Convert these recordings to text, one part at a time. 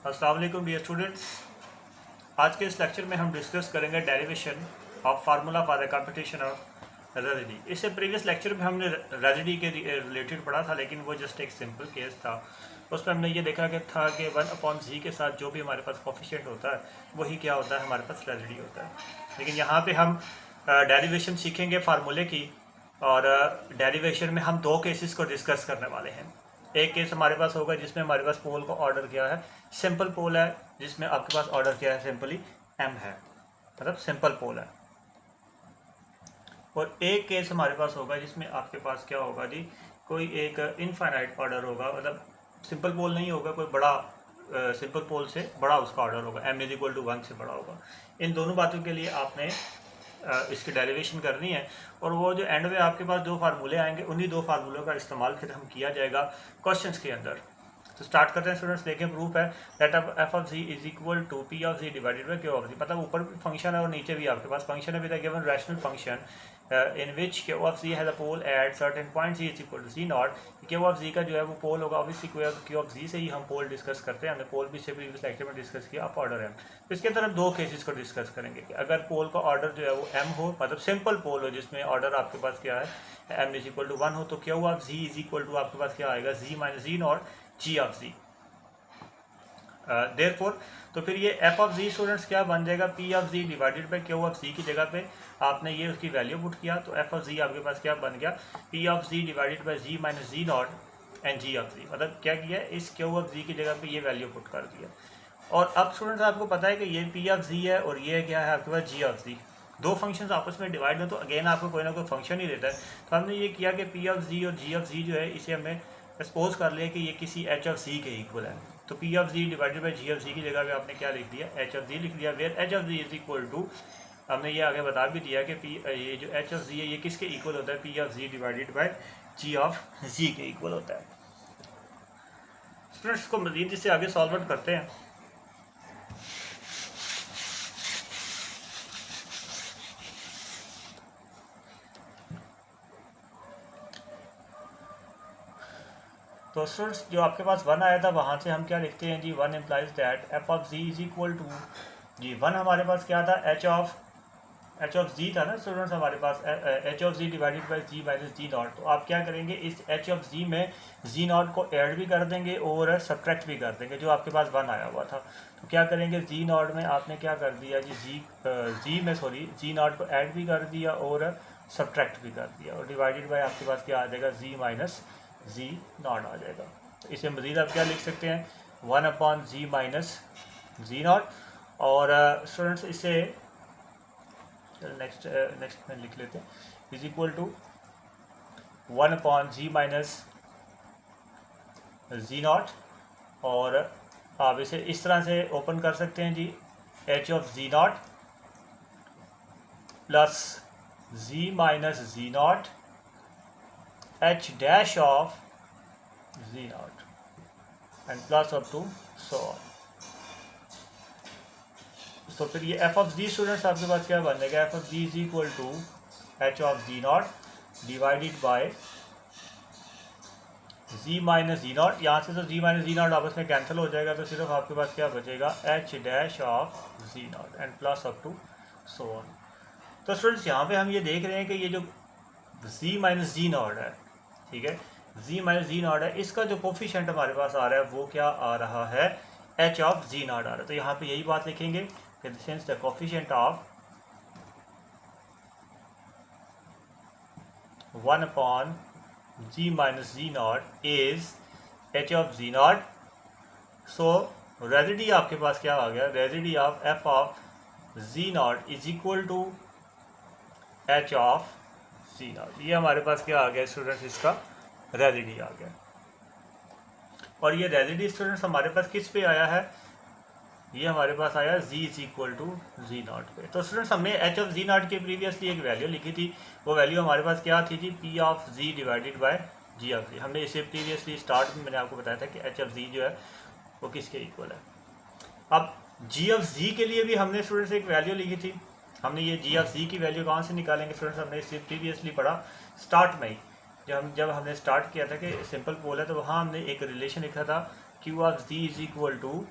अस्सलाम वालेकुम dear students. आज के इस लेक्चर में हम डिस्कस करेंगे derivation of formula for the computation of residue. इससे प्रीवियस लेक्चर में हमने रेजिडी के रिलेटेड पढ़ा था, लेकिन वो जस्ट एक सिंपल केस था। उसमें हमने ये देखा कि था कि 1/z के साथ जो भी हमारे पास कोफिशिएंट होता है वही क्या होता है, हमारे पास रेजिडी होता है। लेकिन यहाँ पे हम डेरिवेशन सीखेंगे फार्मूले की, और डेरिवेशन में हम दो केसेस को डिस्कस करने वाले हैं। एक केस हमारे पास होगा जिसमें हमारे पास पोल को ऑर्डर किया है, सिंपल पोल है, जिसमें आपके पास ऑर्डर किया है सिंपली m है, मतलब सिंपल पोल है। और एक केस हमारे पास होगा जिसमें आपके पास क्या होगा जी, कोई एक इनफाइनाइट ऑर्डर होगा, मतलब सिंपल पोल नहीं होगा, कोई बड़ा सिंपल पोल से बड़ा उसका ऑर्डर होगा, m = 1 से बड़ा होगा। इन दोनों बातों के लिए आपने इसकी डेरिवेशन करनी है, और वो जो एंड में आपके पास दो फार्मूले आएंगे, उन्हीं दो फार्मूलों का इस्तेमाल फिर हम किया जाएगा क्वेश्चंस के अंदर। तो स्टार्ट करते हैं स्टूडेंट्स। देखें, प्रूफ है that f(z) = p(z) divided by q(z). मतलब ऊपर भी फंक्शन है और नीचे भी आपके पास फंक्शन है with a given rational function in which q(z) has a pole at certain point z = z0। q(z) का जो है वो पोल होगा, ऑब्वियसली q(z) से ही हम पोल डिस्कस करते हैं, हमने पोल भी से प्रीवियस लेक्चर में डिस्कस किया। आप ऑर्डर m, तो इसके अंदर हम दो केसेस को डिस्कस करेंगे कि अगर पोल का ऑर्डर जो है वो m हो, मतलब सिंपल पोल हो जिसमें ऑर्डर आपके पास क्या है m = 1 हो, तो q(z) = आपके पास क्या आएगा, z - z0 g(z). देयरफॉर तो फिर ये f(z) स्टूडेंट्स क्या बन जाएगा, p(z) डिवाइडेड बाई q(z) की जगह पे आपने ये उसकी वैल्यू पुट किया, तो f(z) आपके पास क्या बन गया, p(z) divided by z - z0 and g(z). मतलब क्या किया, इस q(z) की जगह पे ये वैल्यू पुट कर दिया। और अब स्टूडेंट्स आपको पता है कि ये p(z) है और ये क्या है आपके पास g(z). दो फंक्शंस आपस में डिवाइड हो तो अगेन आपको कोई ना कोई फंक्शन ही देता है। तो हमने ये किया कि p(z) और g(z) जो है इसे हमने सपोज कर लिया कि ये किसी h(z) के इक्वल है। तो p(z) डिवाइडेड बाई g(z) की जगह पे आपने क्या लिख दिया, h(z) लिख दिया, वेयर h(z) = हमने ये आगे बता भी दिया कि ये जो h(z) है ये किसके इक्वल होता है, p(z) डिवाइडेड बाई g(z) के इक्वल होता है। स्टूडेंट्स को मजीद इससे आगे सॉल्व करते हैं। तो स्टूडेंट्स जो आपके पास 1 आया था वहाँ से हम क्या लिखते हैं जी, 1 इम्प्लाइज दैट f(z) = जी 1 हमारे पास क्या था, h(z) था ना स्टूडेंट्स, हमारे पास h(z) divided by z - z0। तो आप क्या करेंगे, इस h(z) में z0 को ऐड भी कर देंगे और सब्ट्रैक्ट भी कर देंगे, जो आपके पास 1 आया हुआ था। तो क्या करेंगे, z0 में आपने क्या कर दिया जी, z0 को ऐड भी कर दिया और सब्ट्रैक्ट भी कर दिया, और डिवाइडेड बाई आपके पास क्या आ जाएगा, z - z0 आ जाएगा। तो इसे मज़ीद आप क्या लिख सकते हैं, 1/z - z0। और स्टूडेंट्स इसे नेक्स्ट में लिख लेते हैं, = 1/z - z0। और आप इसे इस तरह से ओपन कर सकते हैं जी, h(z0) plus z - z0 h' z0 and plus up to so on. तो फिर ये f(z) स्टूडेंट्स आपके पास क्या बन जाएगा, f(z) = h(z0) divided by z - z0। यहाँ से तो z - z0 आपस में कैंसिल हो जाएगा, तो सिर्फ आपके पास क्या बचेगा, h' and plus up to so on. तो स्टूडेंट्स यहाँ पे हम ये देख रहे हैं कि ये जो z - z0 है, ठीक है, z - z0 है, इसका जो कोफिशिएंट हमारे पास आ रहा है वो क्या आ रहा है, h(z0) आ रहा है। तो यहाँ पे यही बात लिखेंगे कि since the coefficient of 1/z - z0 is h(z0), सो रेजिडी आपके पास क्या आ गया, रेजिडी ऑफ f(z0) = h(z0). ये हमारे पास क्या आ गया स्टूडेंट्स, इसका रेजिडी आ गया। और ये रेजिडी स्टूडेंट्स हमारे पास किस पे आया है, ये हमारे पास आया z = z0 पे। तो स्टूडेंट्स हमने h(z0) की प्रीवियसली एक वैल्यू लिखी थी, वो वैल्यू हमारे पास क्या थी जी, p(z) डिवाइडेड बाय g(z). हमने इसे प्रीवियसली स्टार्ट में मैंने आपको बताया था कि h(z) जो है वो किसके इक्वल है। अब g(z) के लिए भी हमने स्टूडेंट्स एक वैल्यू लिखी थी। हमने ये g(z) की वैल्यू कहाँ से निकालेंगे स्टूडेंट्स, हमने इसे प्रीवियसली पढ़ा स्टार्ट में ही, जब हमने स्टार्ट किया था कि सिंपल पोल है, तो वहाँ हमने एक रिलेशन लिखा था q(z) =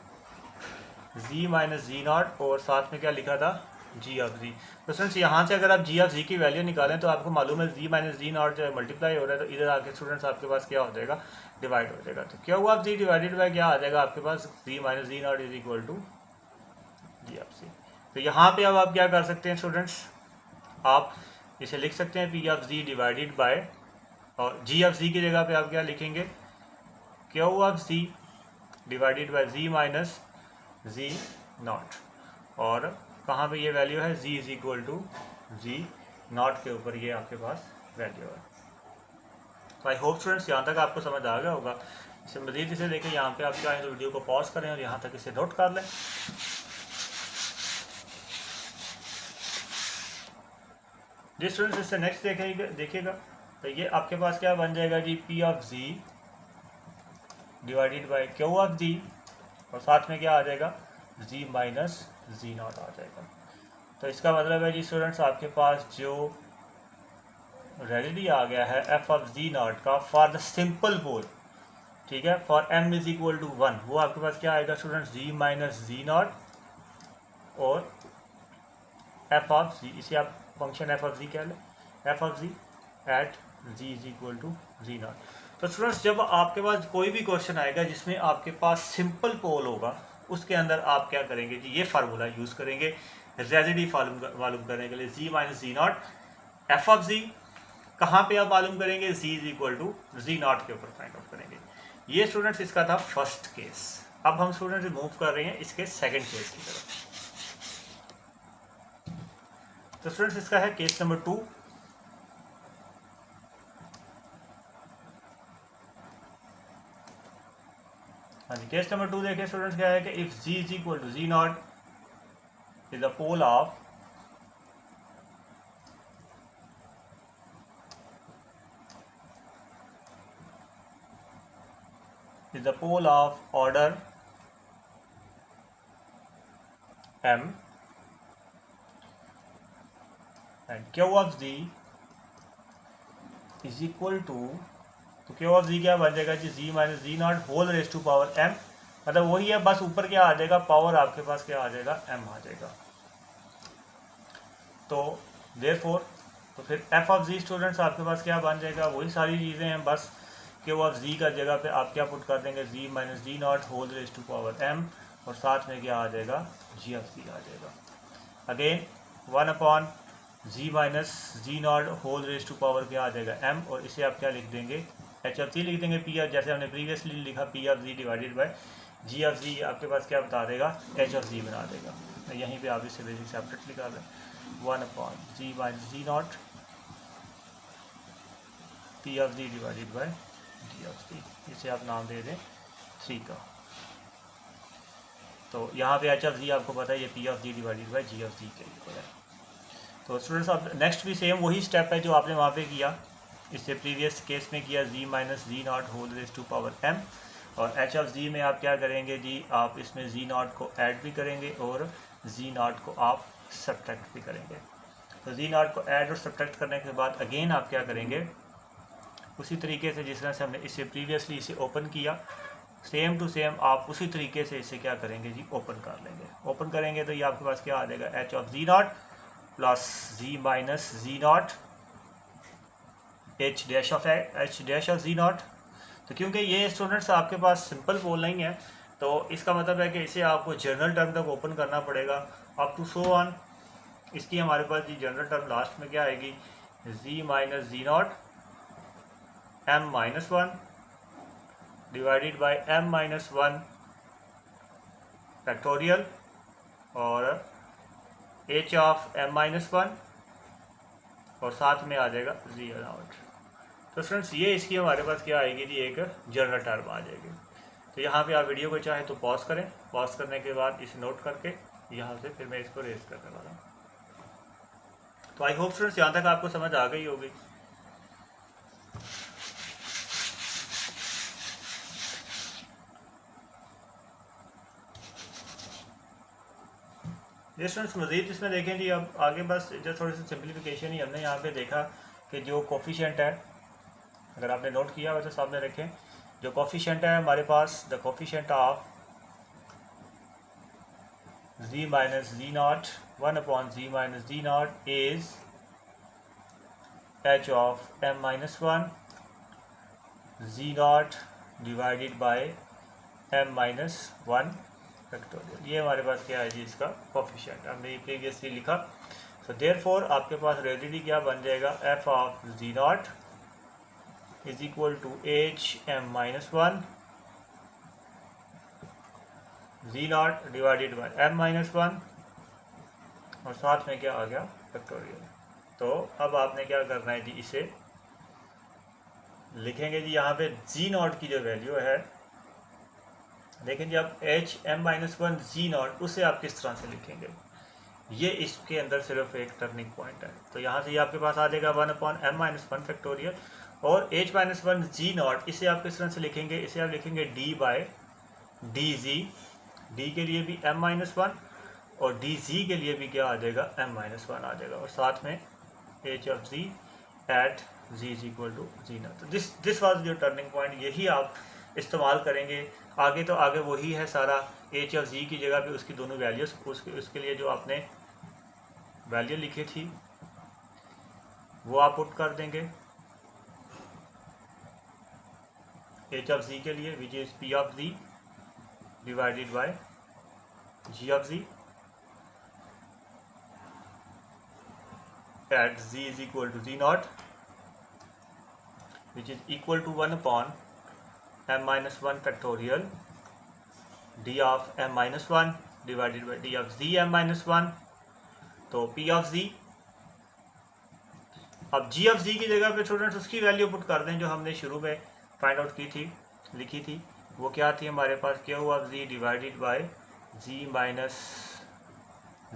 जी माइनस जी नॉट और साथ में क्या लिखा था जी ऑफ जी। तो स्टूडेंट्स यहाँ से अगर आप जी ऑफ जी की वैल्यू निकालें तो आपको मालूम है जी माइनस जी नॉट जो मल्टीप्लाई हो रहा है तो इधर आके स्टूडेंट्स आपके पास क्या हो जाएगा डिवाइड हो जाएगा। तो q of z divided by क्या आ जाएगा आपके पास z minus z naught is equal to z of z. तो यहाँ पे अब आप क्या कर सकते हैं स्टूडेंट्स, आप इसे लिख सकते हैं P of z divided by, और जी ऑफ जी की जगह पे आप क्या लिखेंगे q of z divided by z minus z naught, और कहाँ पे ये वैल्यू है z is equal to z naught के ऊपर ये आपके पास वैल्यू है। तो आई होप स्टूडेंट्स यहाँ तक आपको समझ आ गया होगा। इसे मजीद इसे देखें, यहाँ पे आप चाहें तो वीडियो को पॉज करें और यहाँ तक इसे नोट कर लें। जी स्टूडेंट्स इससे नेक्स्ट देखिएगा तो ये आपके पास क्या बन जाएगा z p of z divided by q of z, और साथ में क्या आ जाएगा जी माइनस जी नॉट आ जाएगा। तो इसका मतलब है जी स्टूडेंट्स आपके पास जो रेडिडी आ गया है एफ ऑफ जी नॉट का फॉर द सिंपल पोल, ठीक है, for M is equal to 1, वो आपके पास क्या आएगा students z minus z naught और एफ ऑफ जी, इसे आप फंक्शन एफ ऑफ जी कह लें, F of z at z is equal to z naught. तो स्टूडेंट्स जब आपके पास कोई भी क्वेश्चन आएगा जिसमें आपके पास सिंपल पोल होगा उसके अंदर आप क्या करेंगे जी ये फार्मूला यूज़ करेंगे रेजिडी मालूम करने के लिए z minus z naught f of z, कहाँ पे आप मालूम करेंगे z is equal to z naught के ऊपर फाइंड आउट करेंगे। ये स्टूडेंट्स इसका था फर्स्ट केस। अब हम स्टूडेंट्स मूव कर रहे हैं इसके सेकंड केस की तरफ। तो स्टूडेंट्स इसका है केस नंबर 2। हाँ जी, केस नंबर 2 देखिए स्टूडेंट्स क्या है कि if z is equal to z naught is the pole of order m and q of z is equal to, तो q ऑफ z क्या बन जाएगा z z minus z naught whole raise to power m, मतलब वही है बस ऊपर क्या आ जाएगा पावर आपके पास क्या आ जाएगा m आ जाएगा। तो देयरफॉर तो फिर f ऑफ z स्टूडेंट्स आपके पास क्या बन जाएगा, वही सारी चीज़ें हैं, बस q ऑफ z का जगह पे आप क्या पुट कर देंगे z minus z naught whole raise to power m, और साथ में क्या आ जाएगा g ऑफ z आ जाएगा। Again 1 upon z minus z naught whole raise to power क्या आ जाएगा m, और इसे आप क्या लिख देंगे एच ऑफ जी लिख देंगे पी ऑफ, जैसे हमने प्रीवियसली लिखा p of z divided by z of z आपके पास क्या बता देगा एच ऑफ जी बना देगा। यहीं पे आप इसे बेसिक सेपरेटली कर लें 1 upon z minus z naught p of z divided by z of z, इसे आप नाम दे दें 3 का। तो यहाँ पे एच ऑफ जी आपको पता है ये p of z divided by z of z के इक्वल है। तो स्टूडेंट्स अब नेक्स्ट भी सेम वही स्टेप है जो आपने वहाँ पे किया, इससे प्रीवियस केस में किया z minus z naught whole raise to power m, और एच ऑफ जी में आप क्या करेंगे जी आप इसमें जी नॉट को ऐड भी करेंगे और जी नॉट को आप सब्ट्रैक्ट भी करेंगे। तो जी नॉट को ऐड और सब्ट्रैक्ट करने के बाद अगेन आप क्या करेंगे उसी तरीके से जिस तरह से हमने इसे प्रीवियसली इसे ओपन किया सेम टू सेम आप उसी तरीके से इसे क्या करेंगे जी ओपन कर लेंगे। ओपन करेंगे तो ये आपके पास क्या आ जाएगा h of z naught plus z minus z naught h dash of z naught. तो क्योंकि ये स्टूडेंट्स आपके पास सिंपल पोल नहीं है तो इसका मतलब है कि इसे आपको जनरल टर्म तक ओपन करना पड़ेगा अप टू सो ऑन। इसकी हमारे पास जी जनरल टर्म लास्ट में क्या आएगी z minus z naught m minus 1 divided by m minus 1 factorial और एच ऑफ एम माइनस 1 और साथ में आ जाएगा जी नॉट। तो फ्रेंड्स ये इसकी हमारे पास क्या आएगी जी एक जनरल टर्म आ जाएगी। तो यहाँ पे आप वीडियो को चाहे तो पॉज करें, पॉज करने के बाद इसे नोट करके यहाँ से फिर मैं इसको रेज करने वाला हूँ। तो आई होप स्टूडेंट्स यहाँ तक आपको समझ आ गई होगी। ये स्टूडेंट्स मज़ीद इसमें देखें जी अब आगे बस जो थोड़ी सी सिंप्लीफिकेशन ही हमने यहाँ पे देखा कि जो कोफिशिएंट है अगर आपने नोट किया वैसे सामने रखें, जो कोफिशिएंट है हमारे पास the coefficient of z minus z naught 1 upon z minus z naught is h of m minus 1 z naught divided by m minus 1 factorial. ये हमारे पास क्या है जी, इसका कोफिशिएंट हमने ये प्रीवियसली लिखा। सो देयरफॉर आपके पास रेडियली क्या बन जाएगा, f of z naught is equal to h m minus 1 z naught divided by m minus 1 और साथ में क्या आ गया, फैक्टोरियल। तो अब आपने क्या करना है जी, इसे लिखेंगे जी। यहाँ पे जी नॉट की जो वैल्यू है, देखें जी आप h m minus 1 z naught, उसे आप किस तरह से लिखेंगे, ये इसके अंदर सिर्फ एक टर्निंग पॉइंट है। तो यहाँ से ये आपके पास आ जाएगा 1 अपॉन एम माइनस 1 फैक्टोरियल, और एच माइनस 1 जी नॉट इसे आप किस तरह से लिखेंगे, इसे आप लिखेंगे d by d z. D के लिए भी एम माइनस 1 और डी जी के लिए भी क्या आ जाएगा, एम माइनस 1 आ जाएगा, और साथ में h of z at z is equal to z naught. तो दिस वाज जो टर्निंग पॉइंट, यही आप इस्तेमाल करेंगे आगे। तो आगे वही है सारा, एच ऑफ जी की जगह पे उसकी दोनों वैल्यूज, उसके लिए जो आपने वैल्यू लिखी थी वो आप पुट कर देंगे। एच ऑफ जी के लिए which is p of z divided by z of z at z is equal to z naught which is equal to 1 upon m minus 1 factorial d of m minus 1 divided by d of z m minus 1। तो p of z, अब g of z की जगह पे students उसकी value put कर दें जो हमने शुरू में फाइंड आउट की थी, लिखी थी। वो क्या थी हमारे पास, q of z divided by z minus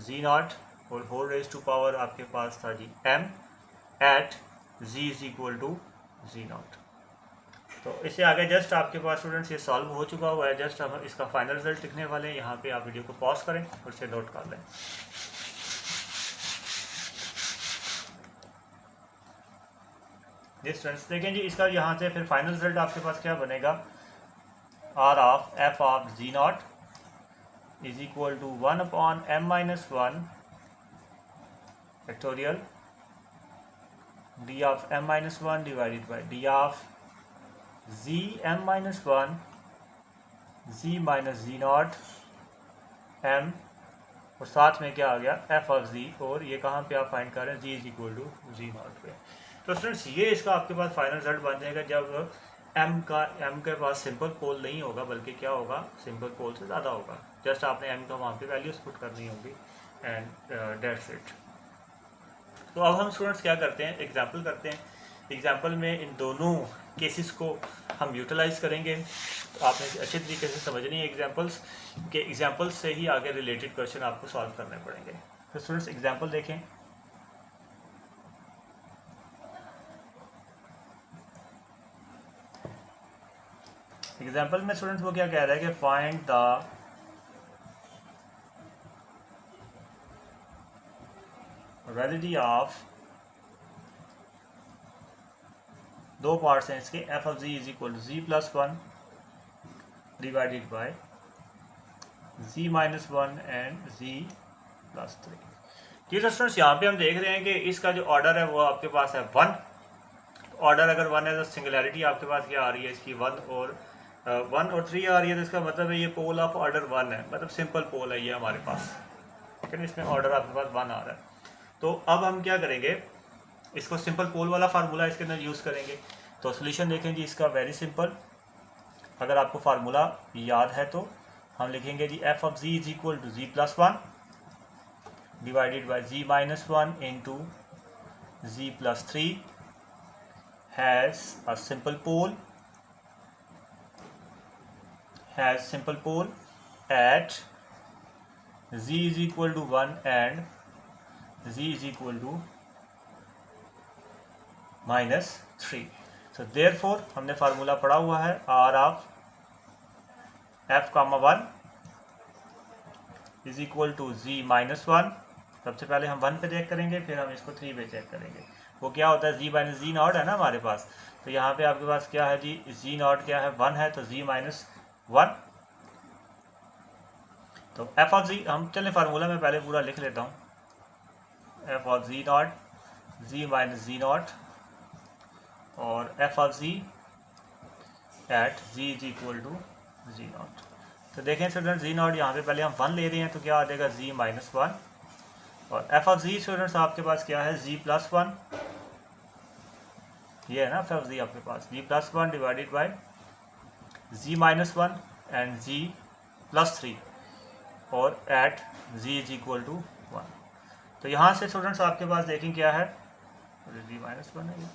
z naught और होल रेज टू पावर आपके पास था z m at z is equal to z naught. तो इससे आगे जस्ट आपके पास स्टूडेंट्स ये सॉल्व हो चुका हुआ है। जस्ट हम इसका फाइनल रिजल्ट लिखने वाले हैं। यहाँ पे आप वीडियो को पॉज करें और इसे नोट कर लें। जी स्टूडेंट्स देखें जी, इसका यहाँ से फिर फाइनल रिजल्ट आपके पास क्या बनेगा, r of f of z naught is equal to 1 upon m minus 1 factorial d of m minus 1 divided by d of z m minus 1 z minus z naught m और साथ में क्या आ गया f of z, और ये कहाँ पे आप फाइंड कर रहे हैं, z is equal to z naught पे। तो स्टूडेंट्स ये इसका आपके पास फाइनल रिजल्ट बन जाएगा जब m के पास सिंपल पोल नहीं होगा, बल्कि क्या होगा, सिंपल पोल से ज़्यादा होगा। जस्ट आपने m का वहाँ पे वैल्यूज पुट करनी होगी एंड दैट्स इट। तो अब हम स्टूडेंट्स क्या करते हैं, एग्जाम्पल करते हैं। एग्जाम्पल में इन दोनों केसेस को हम यूटिलाइज करेंगे। तो आपने अच्छे तरीके से समझनी है एग्जाम्पल्स के, एग्जाम्पल्स से ही आगे रिलेटेड क्वेश्चन आपको सॉल्व करने पड़ेंगे। तो स्टूडेंट्स एग्जाम्पल देखें। एग्जाम्पल में स्टूडेंट्स वो क्या कह रहा है कि फाइंड द रेडिटी ऑफ, दो पार्ट्स हैं इसके, f of z is equal to z plus 1 divided by z minus 1 and z plus 3। ठीक है स्टूडेंट्स, यहाँ पे हम देख रहे हैं कि इसका जो ऑर्डर है वो आपके पास है 1। ऑर्डर अगर 1 है तो सिंगुलैरिटी आपके पास क्या आ रही है इसकी, 1 और 3 आ रही है। तो इसका मतलब है ये पोल ऑफ ऑर्डर 1 है, मतलब सिंपल पोल है ये हमारे पास। ठीक है, इसमें ऑर्डर आपके पास 1 आ रहा है। तो अब हम क्या करेंगे, इसको सिंपल पोल वाला फार्मूला इसके अंदर यूज़ करेंगे। तो सोल्यूशन देखें जी इसका वेरी सिंपल। अगर आपको फार्मूला याद है तो हम लिखेंगे z f of z is equal to z plus 1 divided by z minus 1 into z plus 3 has a simple pole at z is equal to 1 and z is equal to -3। so therefore हमने formula पढ़ा हुआ है r of f, 1 is equal to z minus 1। सबसे पहले हम 1 पे check करेंगे, फिर हम इसको 3 पे चेक करेंगे। वो क्या होता है, z माइनस जी नॉट है ना हमारे पास। तो यहाँ पे आपके पास क्या है जी, z नॉट क्या है, 1 है, तो z माइनस 1 तो एफ ऑफ जी, हम चलें फार्मूला में पहले पूरा लिख लेता हूँ। F of z naught z minus z naught और F of z at z is equal to z naught. तो देखें स्टूडेंट जी नॉट यहाँ पे पहले हम 1 ले रहे हैं तो क्या आ जाएगा जी माइनस 1 और एफ ऑफ जी स्टूडेंट्स आपके पास क्या है जी प्लस 1, ये है ना एफ ऑफ जी आपके पास z plus 1 divided by z minus 1 and z plus 3 और at z is equal to 1। तो यहाँ से स्टूडेंट्स आपके पास देखें क्या है जी माइनस 1 है ये,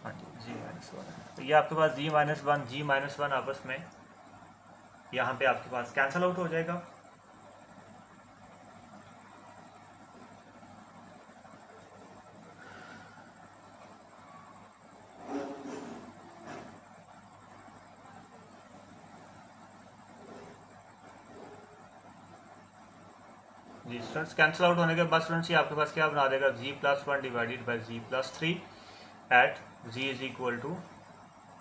हाँ जी जी माइनस 1 है। तो ये आपके पास जी माइनस 1 जी माइनस 1 आपस में यहाँ पे आपके पास कैंसल आउट हो जाएगा। जी स्टूडेंट्स कैंसिल आउट होने के बाद स्टूडेंट्स ये आपके पास क्या बना देगा z plus 1 divided by z plus 3 at z is equal to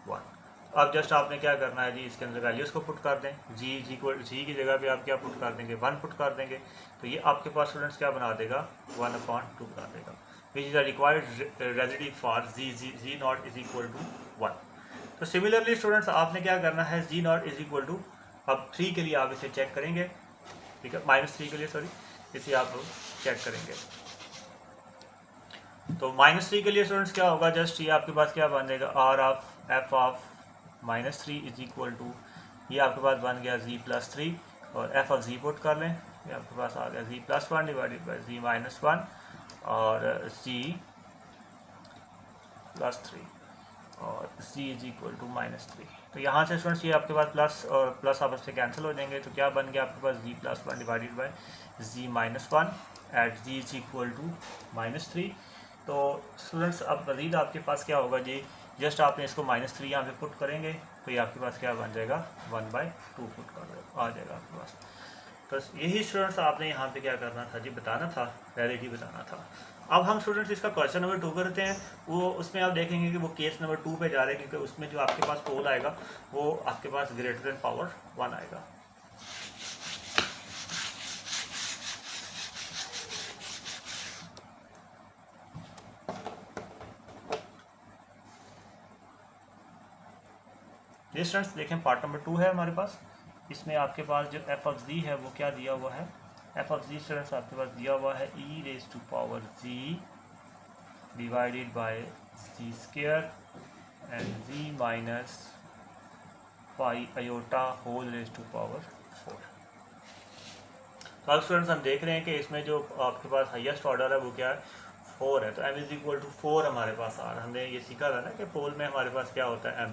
1। अब जस्ट आपने क्या करना है जी, इसके अंदर वैल्यूज को पुट कर दें। जी इज इक्वल जी की जगह पे आप क्या पुट कर देंगे 1 पुट कर देंगे। तो ये आपके पास स्टूडेंट्स क्या बना देगा 1/2 बना देगा, which is the required residue for z naught is equal to 1। तो सिमिलरली स्टूडेंट्स आपने क्या करना है z naught is equal to, अब 3 के लिए आप इसे चेक करेंगे, ठीक है, -3 के लिए सॉरी इसे आप चेक करेंगे। तो -3 के लिए स्टूडेंट्स क्या होगा, जस्ट ये आपके पास क्या बन जाएगा r of f of -3 is equal to, ये आपके पास बन गया जी प्लस 3 और एफ ऑफ जी पुट कर लें, ये आपके पास आ गया z plus 1 divided by z minus 1 और जी प्लस 3 और जी इज इक्वल टू -3। तो यहाँ से स्टूडेंट्स ये आपके पास प्लस और प्लस आपस से कैंसिल हो जाएंगे। तो क्या बन गया आपके पास z plus 1 divided by z minus 1 at z is equal to -3। तो स्टूडेंट्स अब मज़ीद आपके पास क्या होगा जी, जस्ट आपने इसको -3 यहाँ पे पुट करेंगे तो ये आपके पास क्या बन जाएगा 1/2 पुट कर आ जाएगा आपके पास। तो यही स्टूडेंट्स आपने यहाँ पे क्या करना था जी, बताना था, रियलिटी बताना था। अब हम स्टूडेंट्स इसका क्वेश्चन नंबर 2 करते हैं। वो उसमें आप देखेंगे कि वो केस नंबर 2 पे जा रहे हैं, क्योंकि उसमें जो आपके पास पोल आएगा वो आपके पास ग्रेटर देन पावर 1 आएगा। ये स्टूडेंट्स देखें पार्ट नंबर 2 है हमारे पास। इसमें आपके पास जो एफ ऑफ जी है वो क्या दिया हुआ है, एफ ऑफ जी स्टूडेंट्स आपके पास दिया हुआ है e raise to power z divided by z square and z minus pi iota whole raise to power 4। तो अब स्टूडेंट्स हम देख रहे हैं कि इसमें जो आपके पास हाईएस्ट ऑर्डर है वो क्या है 4 है। तो m इज इक्वल टू 4 हमारे पास आ रहा है। हमने ये सीखा था ना कि पोल में हमारे पास क्या होता है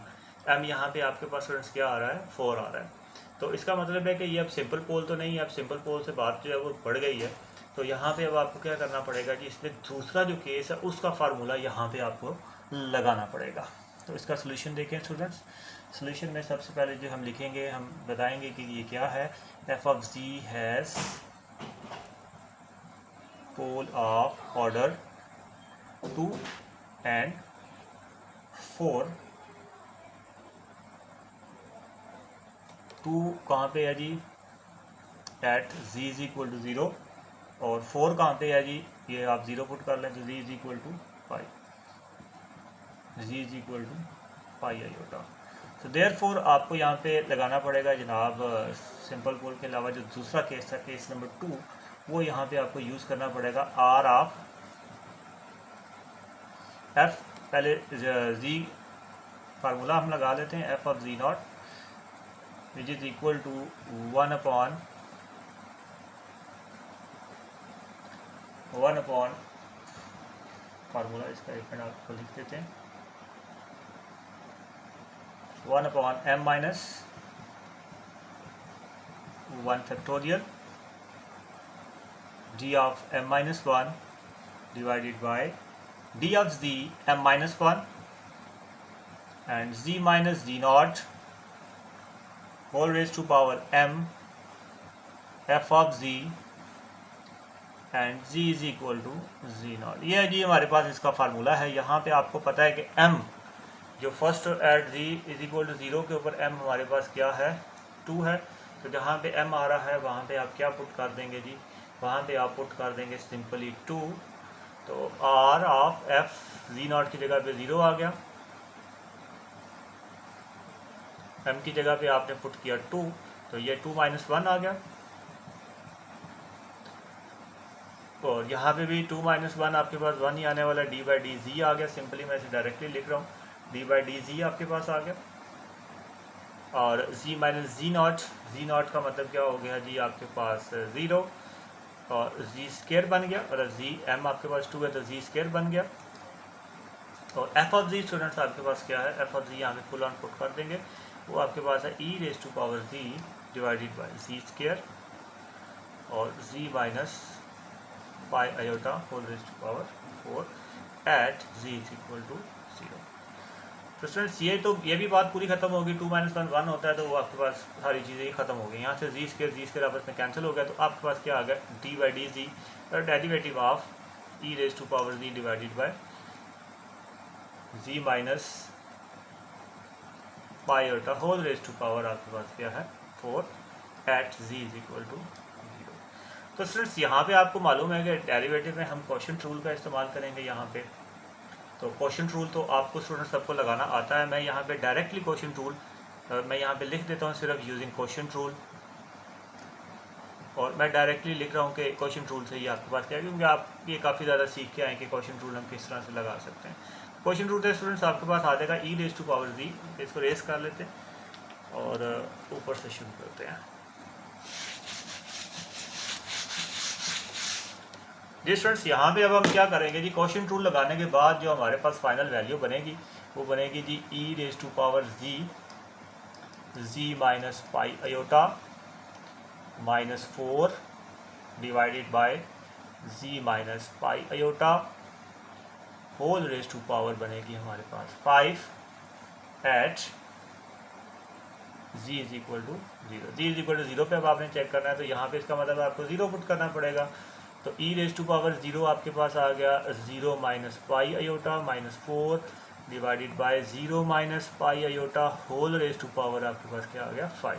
m यहाँ पे आपके पास स्टूडेंट्स क्या आ रहा है 4 आ रहा है। तो इसका मतलब है कि ये अब सिंपल पोल तो नहीं है, अब सिंपल पोल से बात जो है वो बढ़ गई है। तो यहाँ पे अब आपको क्या करना पड़ेगा कि इसमें दूसरा जो केस है उसका फार्मूला यहाँ पे आपको लगाना पड़ेगा। तो इसका सोल्यूशन देखें स्टूडेंट्स। सोल्यूशन में सबसे पहले जो हम लिखेंगे, हम बताएंगे कि ये क्या है, F of z has pole of order 2 and 4। 2 कहाँ पे है z, at z is equal to 0 और 4 कहाँ पे है जी, ये आप 0 पुट कर लें तो z is equal to pi, z is equal to pi iota. तो देयरफॉर आपको यहाँ पे लगाना पड़ेगा जनाब सिंपल पोल के अलावा जो दूसरा केस था केस नंबर 2, वो यहाँ पे आपको यूज़ करना पड़ेगा आर ऑफ एफ। पहले जी फार्मूला हम लगा लेते हैं, f of z naught which is equal to 1/1 formula इसका एक मिनट आपको लिख देते हैं, 1/m minus 1 factorial d of m minus 1 divided by d of z m minus 1 and z minus d naught whole raised to power m f of z and z is equal to z naught। ये जी हमारे पास इसका formula है। यहाँ पे आपको पता है कि m जो first at z is equal to 0 के ऊपर m हमारे पास क्या है 2 है। तो जहाँ पे m आ रहा है वहाँ पे आप क्या पुट कर देंगे जी, वहाँ पे आप पुट कर देंगे सिंपली 2। तो r ऑफ f z0 की जगह पे 0 आ गया, m की जगह पे आपने पुट किया 2, तो ये 2 - 1 आ गया। और यहाँ पे भी 2 - 1 आपके पास 1 ही आने वाला, d/dz आ गया। सिंपली मैं इसे डायरेक्टली लिख रहा हूँ, d/dz आपके पास आ गया। और z - z0 का मतलब क्या हो गया जी, आपके पास 0 और z स्क्वायर बन गया, और z m आपके पास 2 है तो z स्क्वायर बन गया। और f ऑफ z स्टूडेंट्स आपके पास क्या है, f ऑफ z यहाँ पे फुल ऑन पुट कर देंगे, वो आपके पास है e⁻z divided by z square और z minus pi iota whole raise to power 4 at z is equal to 0। तो स्टूडेंट्स ये भी बात पूरी खत्म होगी। 2 - 1 1 होता है तो वो आपके पास सारी चीज़ें ही खत्म हो गई। यहाँ से z स्क्वायर आपस में कैंसिल हो गया, तो आपके पास क्या आ गया, d/dz और derivative of e⁻z divided by z minus pi iota whole raise to power आपके पास क्या है 4 at z is equal to 0। तो स्टूडेंट्स यहाँ पे आपको मालूम है कि डेरिवेटिव में हम क्वोशिएंट रूल का इस्तेमाल करेंगे यहाँ पे। तो क्वोशिएंट रूल तो आपको स्टूडेंट्स सबको लगाना आता है। मैं यहाँ पे डायरेक्टली क्वोशिएंट रूल मैं यहाँ पे लिख देता हूँ सिर्फ यूजिंग क्वोशिएंट रूल, और मैं डायरेक्टली लिख रहा हूँ कि क्वोशिएंट रूल से ही आपके पास क्या है, क्योंकि आप ये काफ़ी ज़्यादा सीख के आए कि क्वोशिएंट रूल हम किस तरह से लगा सकते हैं। क्वोशिएंट रूल से स्टूडेंट्स आपके पास आ जाएगा e⁻z, इसको रेस कर लेते हैं और ऊपर से शुरू करते हैं। जी स्टूडेंट्स, यहाँ पे अब हम क्या करेंगे जी, क्वोशिएंट रूल लगाने के बाद जो हमारे पास फाइनल वैल्यू बनेगी वो बनेगी जी e⁻z minus pi iota -4 divided by z minus pi iota whole raise to power बनेगी हमारे पास 5 at z is equal to 0। z is equal to 0 पे अब आपने चेक करना है, तो यहाँ पे इसका मतलब आपको 0 पुट करना पड़ेगा। तो e⁻0 आपके पास आ गया 0 minus pi iota -4 divided by 0 minus pi iota whole raise to power आपके पास क्या आ गया 5।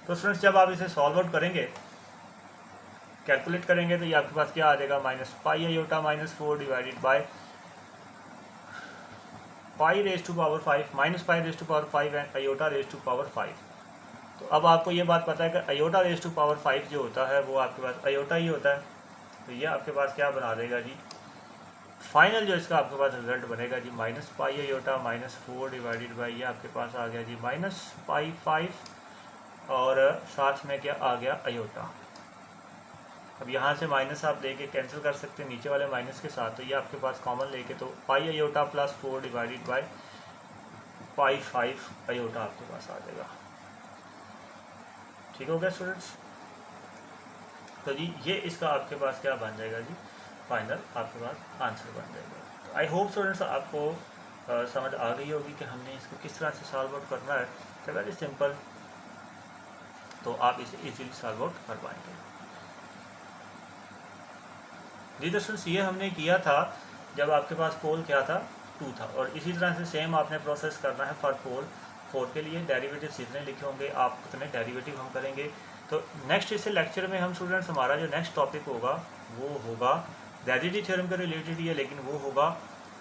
तो स्टूडेंट्स जब आप इसे सॉल्व आउट करेंगे, कैलकुलेट करेंगे, तो ये आपके पास क्या आ जाएगा, minus pi iota -4 divided by pi raise to power 5 minus pi raise to power 5 and iota raise to power 5। तो अब आपको ये बात पता है कि आयोटा रेज़ टू पावर 5 जो होता है वो आपके पास आयोटा ही होता है। तो ये आपके पास क्या बना देगा जी, फाइनल जो इसका आपके पास रिजल्ट बनेगा z minus pi iota -4 divided by ये आपके पास आ गया जी माइनस पाई 5 और साथ में क्या आ गया आयोटा। अब यहाँ से माइनस आप लेके कैंसिल कर सकते हैं नीचे वाले माइनस के साथ, तो ये आपके पास कॉमन लेके तो पाई iota +4 divided by pi 5 iota आपके पास आ जाएगा। ठीक हो गया स्टूडेंट्स। तो जी ये इसका आपके पास क्या बन जाएगा जी, फाइनल आपके पास आंसर बन जाएगा। तो आई होप स्टूडेंट्स आपको समझ आ गई होगी कि हमने इसको किस तरह से सॉल्व आउट करना है। तो वेरी सिंपल, तो आप इसे इजीली सॉल्व आउट कर पाएंगे। जी तो स्टूडेंट्स ये हमने किया था जब आपके पास पोल क्या था 2 था, और इसी तरह से सेम आपने प्रोसेस करना है फॉर पोल 4 के लिए। डेरिवेटिव जितने लिखे होंगे आप उतने डेरिवेटिव हम करेंगे। तो नेक्स्ट इस लेक्चर में हम स्टूडेंट्स हमारा जो नेक्स्ट टॉपिक होगा वो होगा रेजिडी थ्योरम के रिलेटेड ही है, लेकिन वो होगा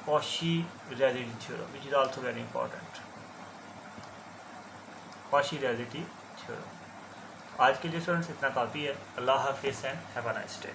Cauchy residue theorem which is also very important, Cauchy residue theorem. आज के लिए स्टूडेंट्स इतना काफ़ी है। अल्लाह हाफिज़ and have a nice day.